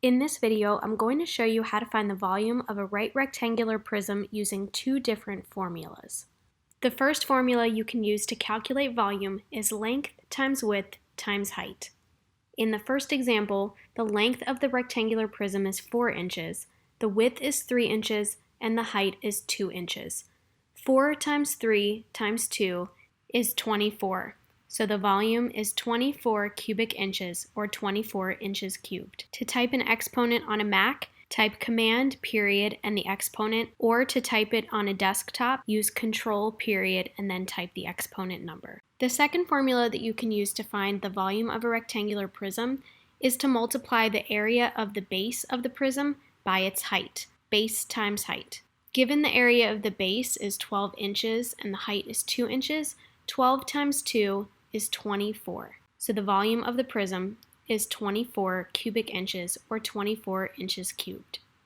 In this video, I'm going to show you how to find the volume of a right rectangular prism using two different formulas. The first formula you can use to calculate volume is length times width times height. In the first example, the length of the rectangular prism is 4 inches, the width is 3 inches, and the height is 2 inches. 4 times 3 times 2 is 24. So the volume is 24 cubic inches, or 24 inches cubed. To type an exponent on a Mac, type Command period and the exponent, or to type it on a desktop, use Control period and then type the exponent number. The second formula that you can use to find the volume of a rectangular prism is to multiply the area of the base of the prism by its height, base times height. Given the area of the base is 12 inches and the height is 2 inches, 12 times 2 is 24. So the volume of the prism is 24 cubic inches, or 24 inches cubed.